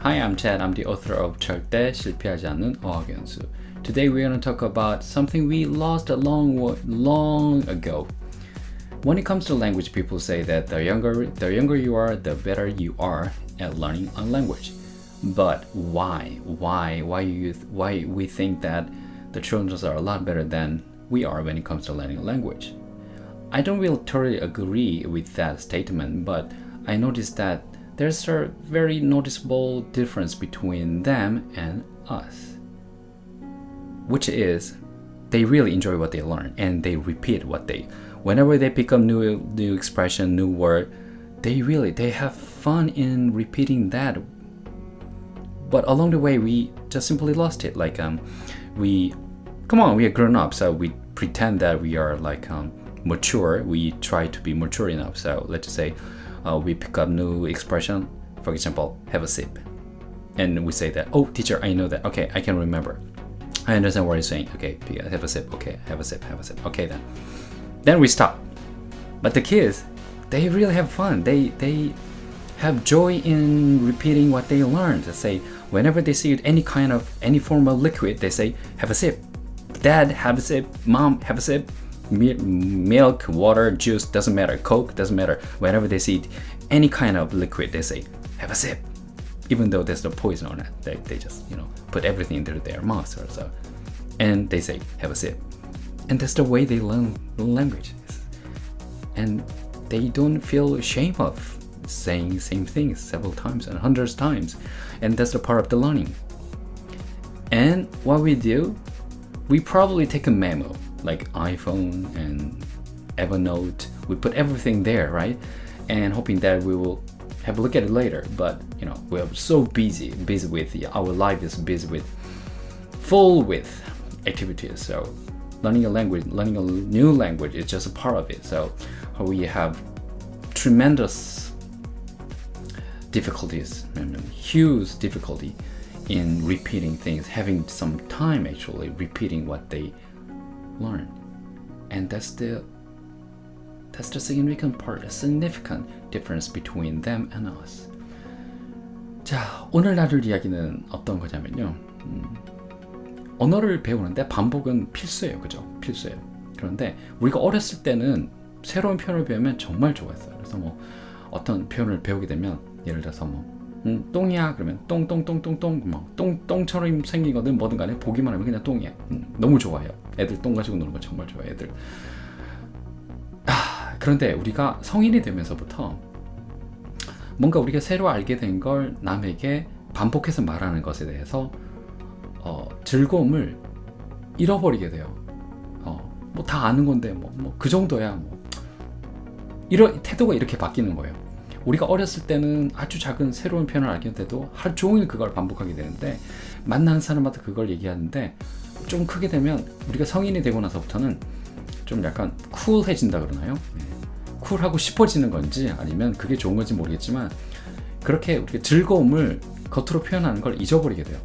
Hi, I'm Chad. I'm the author of 절대 실패하지 않는 어학연수. Today we're going to talk about something we lost a long ago. When it comes to language, people say that the younger you are, the better you are at learning a language. But why? Why we think that the children are a lot better than we are when it comes to learning a language? I don't really totally agree with that statement, but I noticed that there's a very noticeable difference between them and us, which is they really enjoy what they learn and they repeat whenever they pick up new expression, new word, they have fun in repeating that. But along the way, we just simply lost it. Like we are grown up, so we pretend that we are mature. We try to be mature enough. So let's just say we pick up new expression. For example, have a sip, and we say that, oh, teacher, I know that. Okay, I can remember. I understand what you're saying. Okay, have a sip. Okay, have a sip. Okay, then we stop. But the kids, they really have fun. They have joy in repeating what they learned. They say whenever they see any form of liquid, they say, have a sip. Dad, have a sip. Mom, have a sip. Milk, water, juice, doesn't matter. Coke, doesn't matter. Whenever they see any kind of liquid, they say, have a sip. Even though there's no poison on it, they just put everything into their mouth or so, and they say, have a sip. And that's the way they learn language. And they don't feel ashamed of saying the same things several times and hundreds of times. And that's the part of the learning. And what we do, we probably take a memo, like iPhone and Evernote. We put everything there, right? And hoping that we will have a look at it later. But we are so busy with our life is full with activities. So learning a new language is just a part of it. So we have tremendous difficulties, huge difficulty in repeating things, having some time actually repeating what they learn. And that's the significant part, a significant difference between them and us. 자, 오늘 나눌 이야기는 어떤 거냐면요. 언어를 배우는데 반복은 필수예요. 그죠? 필수예요. 그런데 우리가 어렸을 때는 새로운 표현을 배우면 정말 좋아했어요. 그래서 어떤 표현을 배우게 되면 예를 들어서 똥이야 그러면 똥똥똥똥똥 똥처럼 생기거든 뭐든 간에 보기만 하면 그냥 똥이야. 너무 좋아해요. 애들 똥 가지고 노는 거 정말 좋아해요. 애들. 그런데 우리가 성인이 되면서부터 뭔가 우리가 새로 알게 된 걸 남에게 반복해서 말하는 것에 대해서 즐거움을 잃어버리게 돼요. 다 아는 건데 그 정도야 이런 태도가 이렇게 바뀌는 거예요. 우리가 어렸을 때는 아주 작은 새로운 표현을 알게 돼도 하루 종일 그걸 반복하게 되는데 만나는 사람마다 그걸 얘기하는데 좀 크게 되면 우리가 성인이 되고 나서부터는 좀 약간 쿨해진다 그러나요? 쿨하고 싶어지는 건지 아니면 그게 좋은 건지 모르겠지만 그렇게 우리가 즐거움을 겉으로 표현하는 걸 잊어버리게 돼요.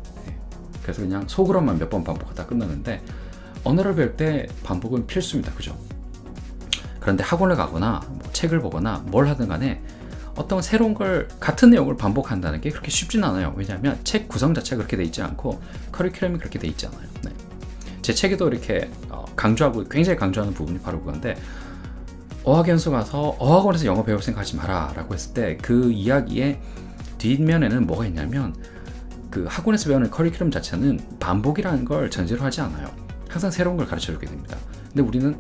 그래서 그냥 속으로만 몇 번 반복하다 끝나는데 언어를 배울 때 반복은 필수입니다. 그죠? 그런데 학원을 가거나 책을 보거나 뭘 하든 간에 어떤 새로운 걸 같은 내용을 반복한다는 게 그렇게 쉽진 않아요. 왜냐하면 책 구성 자체가 그렇게 돼 있지 않고 커리큘럼이 그렇게 돼 있지 않아요. 제 책에도 이렇게 굉장히 강조하는 부분이 바로 그건데 어학연수 가서 어학원에서 영어 배울 생각하지 마라 라고 했을 때 그 이야기의 뒷면에는 뭐가 있냐면 그 학원에서 배우는 커리큘럼 자체는 반복이라는 걸 전제로 하지 않아요. 항상 새로운 걸 가르쳐주게 됩니다. 근데 우리는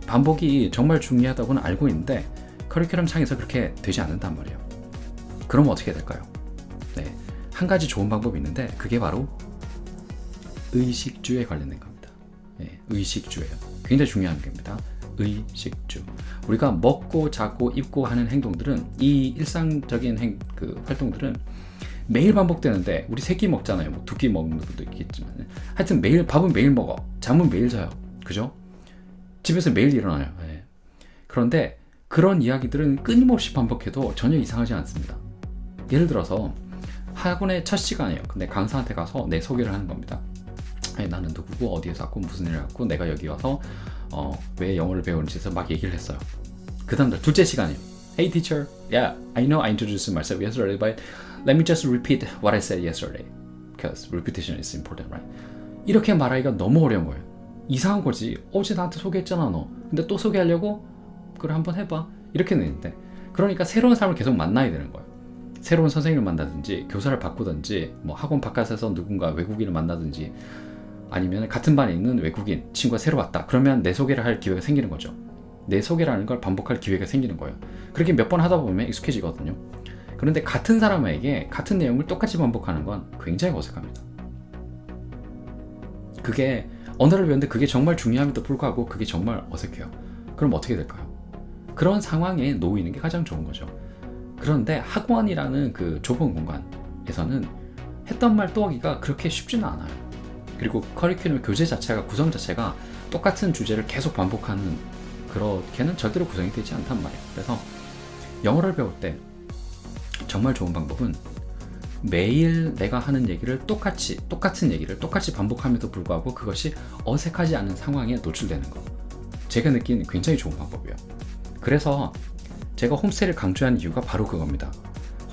반복이 정말 중요하다고는 알고 있는데 커리큘럼 창에서 그렇게 되지 않는단 말이에요. 그럼 어떻게 될까요? 한 가지 좋은 방법이 있는데 그게 바로 의식주에 관련된 겁니다. 의식주예요. 굉장히 중요한 겁니다. 의식주. 우리가 먹고 자고 입고 하는 행동들은 이 일상적인 활동들은 매일 반복되는데 우리 세 끼 먹잖아요. 두 끼 먹는 것도 있겠지만 하여튼 매일 밥은 매일 먹어. 잠은 매일 자요. 그죠? 집에서 매일 일어나요. 그런데 그런 이야기들은 끊임없이 반복해도 전혀 이상하지 않습니다. 예를 들어서 학원의 첫 시간이에요. 근데 강사한테 가서 내 소개를 하는 겁니다. 나는 누구고 어디에서 왔고 무슨 일을 했고 내가 여기 와서 왜 영어를 배우는지에서 막 얘기를 했어요. 그 다음 날 둘째 시간이에요. Hey teacher, yeah, I know I introduced myself yesterday, but Let me just repeat what I said yesterday. Because repetition is important, right? 이렇게 말하기가 너무 어려운 거예요. 이상한 거지. 어제 나한테 소개했잖아 너. 근데 또 소개하려고? 그래 한번 해봐. 이렇게 되는데 그러니까 새로운 사람을 계속 만나야 되는 거예요. 새로운 선생님을 만나든지 교사를 바꾸든지 뭐 학원 바깥에서 누군가 외국인을 만나든지 아니면 같은 반에 있는 외국인 친구가 새로 왔다. 그러면 내 소개를 할 기회가 생기는 거죠. 내 소개라는 걸 반복할 기회가 생기는 거예요. 그렇게 몇 번 하다 보면 익숙해지거든요. 그런데 같은 사람에게 같은 내용을 똑같이 반복하는 건 굉장히 어색합니다. 그게 언어를 배우는데 그게 정말 중요함에도 불구하고 그게 정말 어색해요. 그럼 어떻게 될까요? 그런 상황에 놓이는 게 가장 좋은 거죠. 그런데 학원이라는 그 좁은 공간에서는 했던 말 또 하기가 그렇게 쉽지는 않아요. 그리고 커리큘럼 교재 자체가 구성 자체가 똑같은 주제를 계속 반복하는 그렇게는 절대로 구성이 되지 않단 말이에요. 그래서 영어를 배울 때 정말 좋은 방법은 매일 내가 하는 얘기를 똑같은 얘기를 똑같이 반복함에도 불구하고 그것이 어색하지 않은 상황에 노출되는 거. 제가 느낀 굉장히 좋은 방법이에요. 그래서 제가 홈스테이를 강조하는 이유가 바로 그겁니다.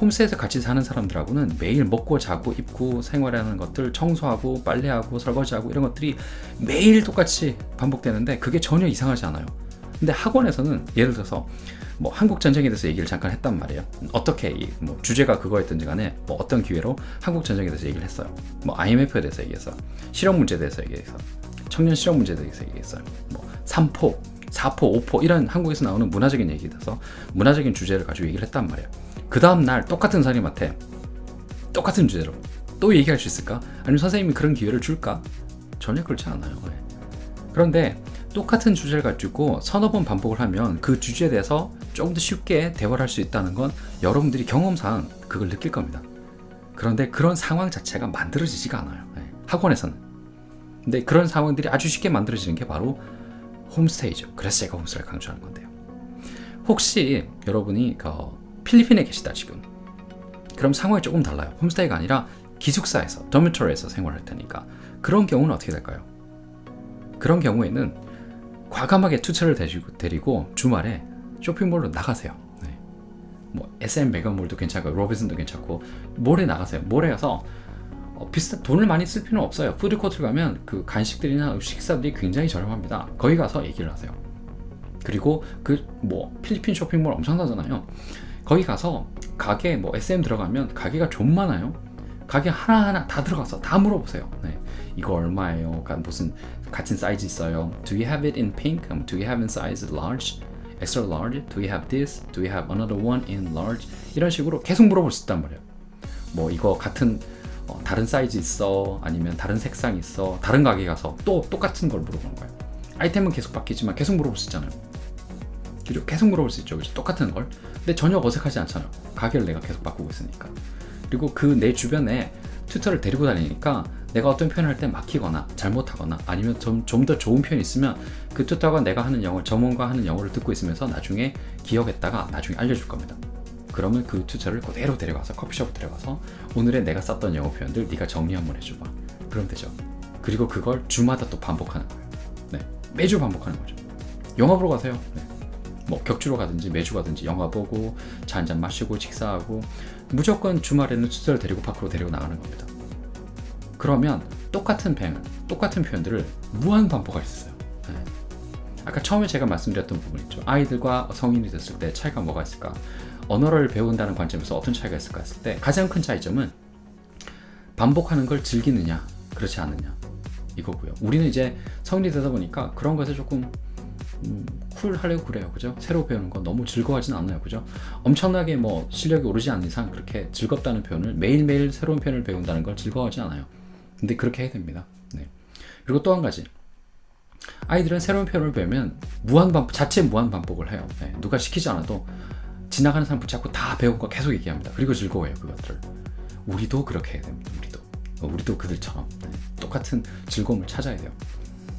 홈스테이에서 같이 사는 사람들하고는 매일 먹고 자고 입고 생활하는 것들, 청소하고 빨래하고 설거지하고 이런 것들이 매일 똑같이 반복되는데 그게 전혀 이상하지 않아요. 근데 학원에서는 예를 들어서 뭐 한국 전쟁에 대해서 얘기를 잠깐 했단 말이에요. 어떻게 뭐 주제가 그거였든지 간에 뭐 어떤 기회로 한국 전쟁에 대해서 얘기를 했어요. 뭐 IMF에 대해서 얘기했어요. 실업 문제에 대해서 얘기했어요. 청년 실업 문제에 대해서 얘기했어요. 뭐 3포, 4포, 5포 이런 한국에서 나오는 문화적인 얘기에 대해서 문화적인 주제를 가지고 얘기를 했단 말이에요. 그 다음 날 똑같은 선생님한테 똑같은 주제로 또 얘기할 수 있을까? 아니면 선생님이 그런 기회를 줄까? 전혀 그렇지 않아요. 그런데 똑같은 주제를 가지고 서너 번 반복을 하면 그 주제에 대해서 조금 더 쉽게 대화를 할 수 있다는 건 여러분들이 경험상 그걸 느낄 겁니다. 그런데 그런 상황 자체가 만들어지지가 않아요. 학원에서는. 근데 그런 상황들이 아주 쉽게 만들어지는 게 바로 홈스테이죠. 그래서 제가 홈스테이를 강조하는 건데요. 혹시 여러분이 필리핀에 계시다 지금. 그럼 상황이 조금 달라요. 홈스테이가 아니라 기숙사에서, dormitory에서 생활할 테니까. 그런 경우는 어떻게 될까요? 그런 경우에는 과감하게 투처를 데리고 주말에 쇼핑몰로 나가세요. 네. 뭐 SM 메가몰도 괜찮고 로빈슨도 괜찮고 몰에 나가세요. 몰에 가서 비슷한 돈을 많이 쓸 필요는 없어요. 푸드코트를 가면 그 간식들이나 식사들이 굉장히 저렴합니다. 거기 가서 얘기를 하세요. 그리고 뭐 필리핀 쇼핑몰 엄청나잖아요. 거기 가서 가게 뭐 SM 들어가면 가게가 좀 많아요. 가게 하나하나 다 들어가서 다 물어보세요. 네. 이거 얼마예요? 무슨 같은 사이즈 있어요? Do you have it in pink? Do you have in size large? Extra large? Do you have this? Do you have another one in large? 이런 식으로 계속 물어볼 수 있단 말이에요. 뭐 이거 같은 다른 사이즈 있어? 아니면 다른 색상 있어? 다른 가게 가서 또 똑같은 걸 물어보는 거예요. 아이템은 계속 바뀌지만 계속 물어볼 수 있잖아요. 그죠? 계속 물어볼 수 있죠. 그죠? 똑같은 걸. 근데 전혀 어색하지 않잖아요. 가게를 내가 계속 바꾸고 있으니까. 그리고 그 내 주변에 튜터를 데리고 다니니까 내가 어떤 표현을 할 때 막히거나 잘못하거나 아니면 좀 더 좋은 표현이 있으면 그 튜터가 내가 하는 영어, 전문가 하는 영어를 듣고 있으면서 나중에 기억했다가 나중에 알려줄 겁니다. 그러면 그 튜터를 그대로 데려가서 커피숍에 데려가서 오늘의 내가 썼던 영어 표현들 네가 정리 한번 해줘봐. 그럼 되죠. 그리고 그걸 주마다 또 반복하는 거예요. 네, 매주 반복하는 거죠. 영화 보러 가세요. 네. 뭐 격주로 가든지 매주 가든지 영화 보고 차 한잔 마시고 식사하고 무조건 주말에는 튜터를 데리고 밖으로 데리고 나가는 겁니다. 그러면 똑같은 표현들을 무한 반복할 수 있어요. 네. 아까 처음에 제가 말씀드렸던 부분 있죠. 아이들과 성인이 됐을 때 차이가 뭐가 있을까? 언어를 배운다는 관점에서 어떤 차이가 있을까 했을 때 가장 큰 차이점은 반복하는 걸 즐기느냐 그렇지 않느냐 이거고요. 우리는 이제 성인이 되다 보니까 그런 것에 조금 쿨하려고 그래요. 그죠? 새로 배우는 거 너무 즐거워하진 않아요. 그죠? 엄청나게 뭐 실력이 오르지 않는 이상 그렇게 즐겁다는 표현을 매일매일 새로운 표현을 배운다는 걸 즐거워하지 않아요. 근데 그렇게 해야 됩니다. 네. 그리고 또 한 가지. 아이들은 새로운 표현을 배우면 자체 무한 반복을 해요. 네. 누가 시키지 않아도 지나가는 사람 붙잡고 다 배운 거 계속 얘기합니다. 그리고 즐거워해요. 그것들을. 우리도 그렇게 해야 됩니다. 우리도 그들처럼 똑같은 즐거움을 찾아야 돼요.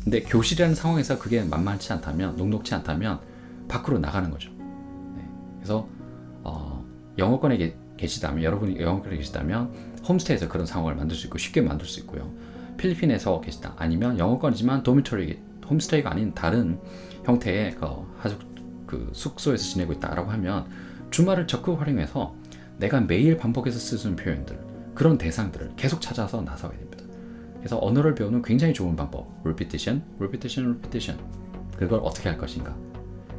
근데 교실이라는 상황에서 그게 만만치 않다면, 녹록치 않다면 밖으로 나가는 거죠. 네. 그래서 영어권에 계시다면, 여러분이 영어권에 계시다면 홈스테이에서 그런 상황을 만들 수 있고 쉽게 만들 수 있고요. 필리핀에서 계시다 아니면 영어권이지만 도미토리, 홈스테이가 아닌 다른 형태의 숙소에서 지내고 있다라고 하면 주말을 적극 활용해서 내가 매일 반복해서 쓰는 표현들, 그런 대상들을 계속 찾아서 나서야 됩니다. 그래서 언어를 배우는 굉장히 좋은 방법, repetition, repetition, repetition. 그걸 어떻게 할 것인가?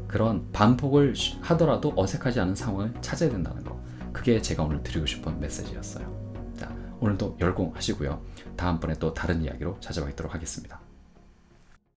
그런 반복을 하더라도 어색하지 않은 상황을 찾아야 된다는 거. 그게 제가 오늘 드리고 싶은 메시지였어요. 자, 오늘도 열공하시고요. 다음번에 또 다른 이야기로 찾아뵙도록 하겠습니다.